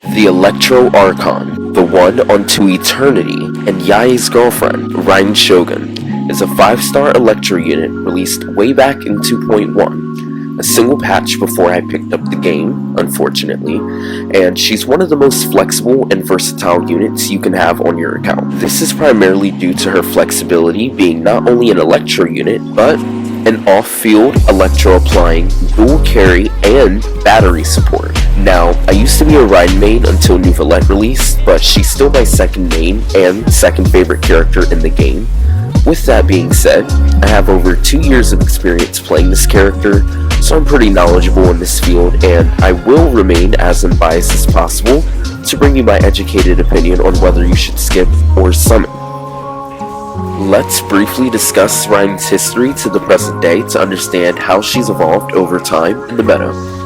The Electro Archon, the one unto eternity, and Yae's girlfriend, Raiden Shogun, is a 5-star Electro unit released way back in 2.1, a single patch before I picked up the game, unfortunately, and she's one of the most flexible and versatile units you can have on your account. This is primarily due to her flexibility being not only an Electro unit, but an off-field Electro applying dual carry and battery support. Now, I used to be a Raiden main until Nouvellette released, but she's still my second main and second favorite character in the game. With that being said, I have over 2 years of experience playing this character, so I'm pretty knowledgeable in this field, and I will remain as unbiased as possible to bring you my educated opinion on whether you should skip or summon. Let's briefly discuss Raiden's history to the present day to understand how she's evolved over time in the meta.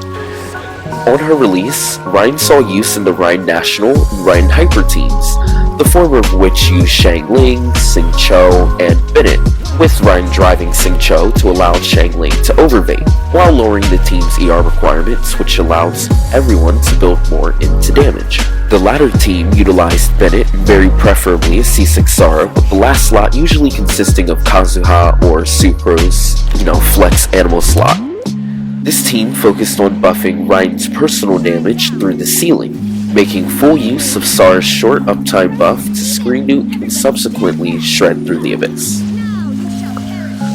On her release, Raiden saw use in the Raiden National and Raiden Hyper teams, the former of which used Xiangling, Xingqiu, and Bennett, with Raiden driving Xingqiu to allow Xiangling to overvate, while lowering the team's ER requirements, which allows everyone to build more into damage. The latter team utilized Bennett very preferably as C6 Sara, with the last slot usually consisting of Kazuha or Sucrose, flex animal slot. This team focused on buffing Raiden's personal damage through the ceiling, making full use of Sara's short uptime buff to screen nuke and subsequently shred through the abyss.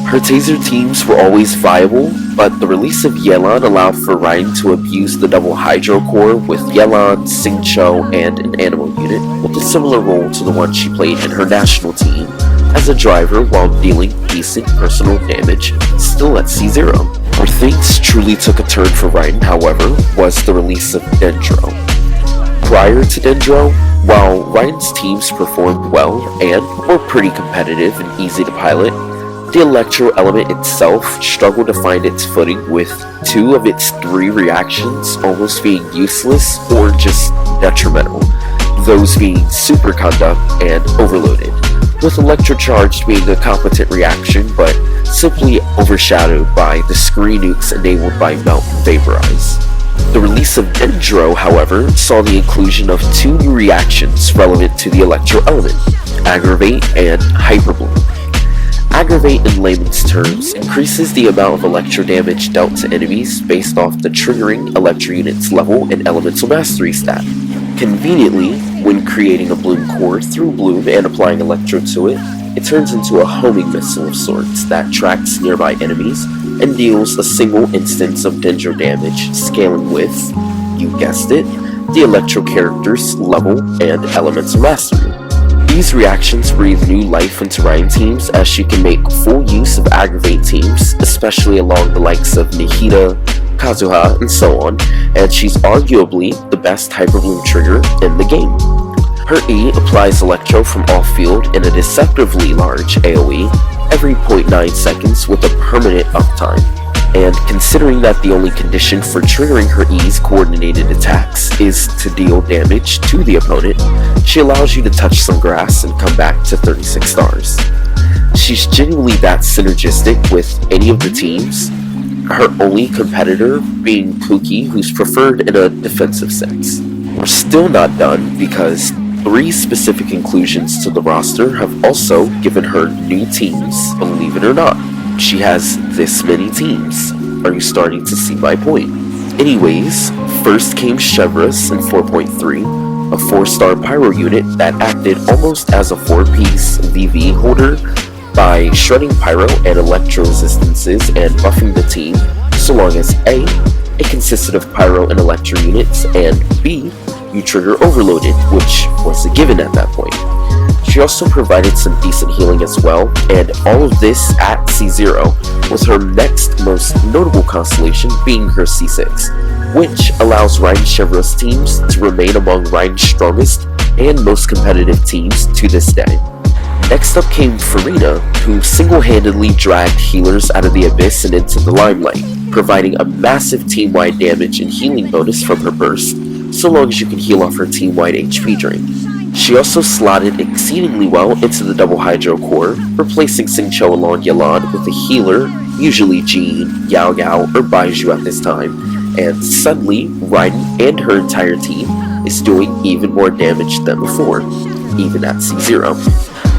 Her taser teams were always viable, but the release of Yelan allowed for Raiden to abuse the double Hydro Core with Yelan, Xingqiu, and an animal unit, with a similar role to the one she played in her national team, as a driver while dealing decent personal damage, still at C0. Where things truly took a turn for Raiden, however, was the release of Dendro. Prior to Dendro, while Raiden's teams performed well and were pretty competitive and easy to pilot, the Electro element itself struggled to find its footing, with 2 of its 3 reactions almost being useless or just detrimental, those being Superconduct and Overloaded, with Electrocharged being a competent reaction but simply overshadowed by the screen nukes enabled by Melt and Vaporize. The release of Dendro, however, saw the inclusion of 2 new reactions relevant to the Electro element, Aggravate and Hyperbloom. Aggravate, in layman's terms, increases the amount of Electro damage dealt to enemies based off the triggering Electro unit's level and elemental mastery stat. Conveniently, when creating a Bloom core through Bloom and applying Electro to it, it turns into a homing missile of sorts that tracks nearby enemies and deals a single instance of Dendro damage, scaling with, you guessed it, the Electro character's level and elemental mastery. These reactions breathe new life into Raiden teams, as she can make full use of Aggravate teams, especially along the likes of Nihida, Kazuha, and so on, and she's arguably the best Hyperbloom trigger in the game. Her E applies Electro from off-field in a deceptively large AoE every 0.9 seconds with a permanent uptime, and considering that the only condition for triggering her E's coordinated attacks is to deal damage to the opponent, she allows you to touch some grass and come back to 36 stars. She's genuinely that synergistic with any of the teams, her only competitor being Pookie, who's preferred in a defensive sense. We're still not done, because 3 specific inclusions to the roster have also given her new teams, believe it or not. She has this many teams. Are you starting to see my point? Anyways, first came Chevreuse in 4.3, a 4-star pyro unit that acted almost as a 4-piece VV holder by shredding pyro and electro resistances and buffing the team, so long as A, it consisted of pyro and electro units, and B, you trigger Overloaded, which was a given at that point. She also provided some decent healing as well, and all of this at C0, with her next most notable constellation being her C6, which allows Raiden Chevreuse teams to remain among Raiden's strongest and most competitive teams to this day. Next up came Farina, who single-handedly dragged healers out of the abyss and into the limelight, providing a massive team-wide damage and healing bonus from her burst, so long as you can heal off her team-wide HP drain. She also slotted exceedingly well into the double Hydro Core, replacing Xingqiu along Yelan with a healer, usually Jean, Yao Yao, or Baizhu at this time, and suddenly Raiden and her entire team is doing even more damage than before, even at C0.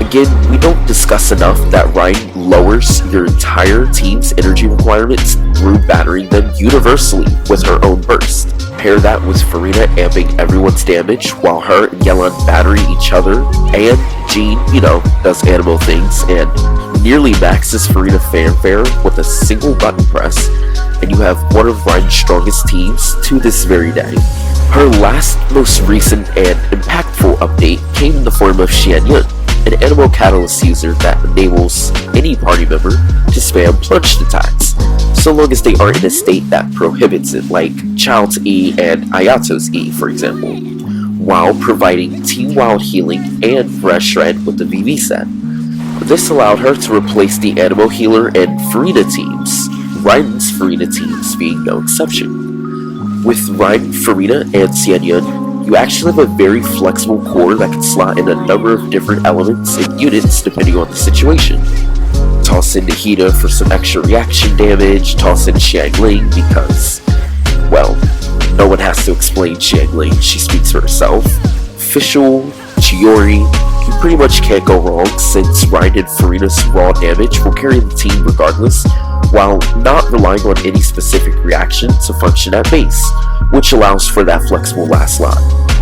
Again, we don't discuss enough that Raiden lowers your entire team's energy requirements through battering them universally with her own burst. Pair that with Furina amping everyone's damage while her and Yelan batter each other, and Jean, does animal things and nearly maxes Furina fanfare with a single button press, and you have one of Raiden's strongest teams to this very day. Her last most recent and impactful update came in the form of Xianyun, an animal catalyst user that enables any party member to spam plunged attacks, so long as they aren't in a state that prohibits it, like Child's E and Ayato's E, for example, while providing Team Wild healing and Fresh Shred with the VV set. This allowed her to replace the Animal Healer and Furina teams, Raiden's Furina teams being no exception. With Raiden, Furina, and Xianyun, you actually have a very flexible core that can slot in a number of different elements and units depending on the situation. Toss in Nahida for some extra reaction damage, toss in Xiangling because, well, no one has to explain Xiangling, she speaks for herself. Fischl, Chiori, you pretty much can't go wrong since Raiden and Furina's raw damage will carry the team regardless, while not relying on any specific reaction to function at base, which allows for that flexible last slot.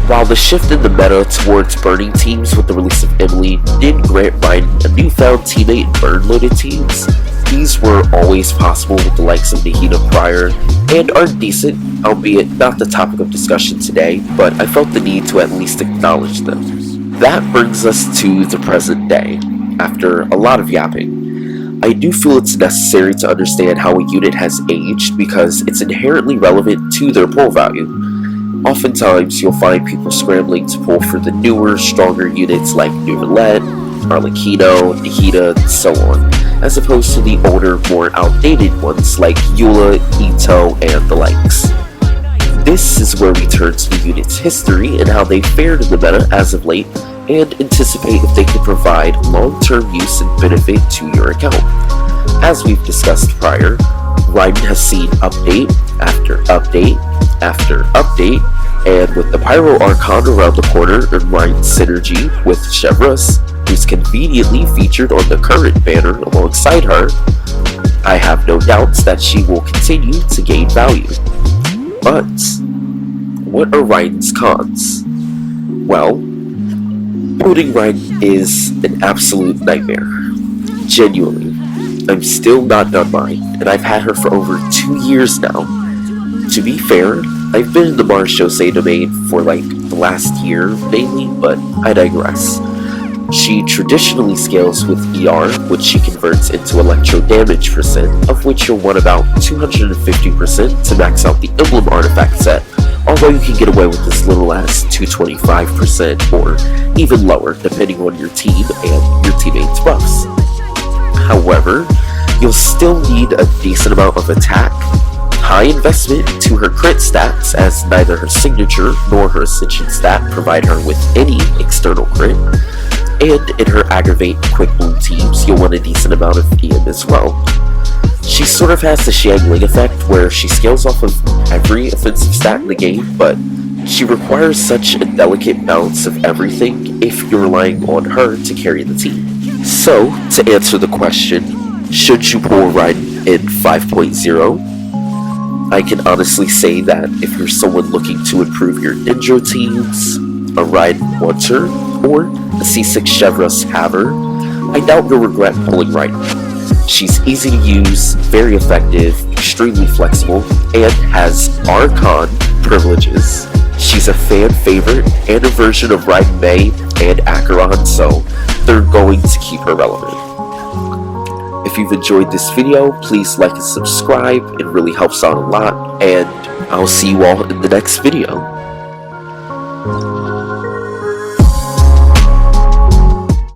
While the shift in the meta towards burning teams with the release of Emily did grant Raiden a newfound teammate in burn-loaded teams, these were always possible with the likes of Nahida prior, and are decent, albeit not the topic of discussion today, but I felt the need to at least acknowledge them. That brings us to the present day. After a lot of yapping, I do feel it's necessary to understand how a unit has aged because it's inherently relevant to their pull value. Oftentimes, you'll find people scrambling to pull for the newer, stronger units like New Roulette, Arlecchino, Nahida, and so on, as opposed to the older, more outdated ones like Eula, Ito, and the likes. This is where we turn to the unit's history and how they fared in the meta as of late, and anticipate if they can provide long-term use and benefit to your account. As we've discussed prior, Raiden has seen update after update after update, and with the Pyro Archon around the corner and Raiden's synergy with Chevreuse, who's conveniently featured on the current banner alongside her, I have no doubts that she will continue to gain value. But what are Raiden's cons? Well, building Raiden is an absolute nightmare. Genuinely. I'm still not done mine, and I've had her for over 2 years now. To be fair, I've been in the Mars Jose domain for like the last year mainly, but I digress. She traditionally scales with ER, which she converts into electro damage %, of which you'll want about 250% to max out the emblem artifact set, although you can get away with as little as 225% or even lower depending on your team and your teammates' buffs. However, you'll still need a decent amount of attack, high investment to her crit stats as neither her signature nor her ascension stat provide her with any external crit, and in her aggravate and quick bloom teams you'll want a decent amount of EM as well. She sort of has the Xiangling effect where she scales off of every offensive stat in the game, but she requires such a delicate balance of everything if you're relying on her to carry the team. So, to answer the question, should you pull Raiden in 5.0? I can honestly say that if you're someone looking to improve your dendro teams, a Raiden wants her, or a C6 Chevreuse have her, I doubt you'll regret pulling Raiden. She's easy to use, very effective, extremely flexible, and has Archon privileges. She's a fan favorite and a version of Raiden May and Acheron, so they're going to keep her relevant. If you've enjoyed this video, please like and subscribe, it really helps out a lot, and I'll see you all in the next video.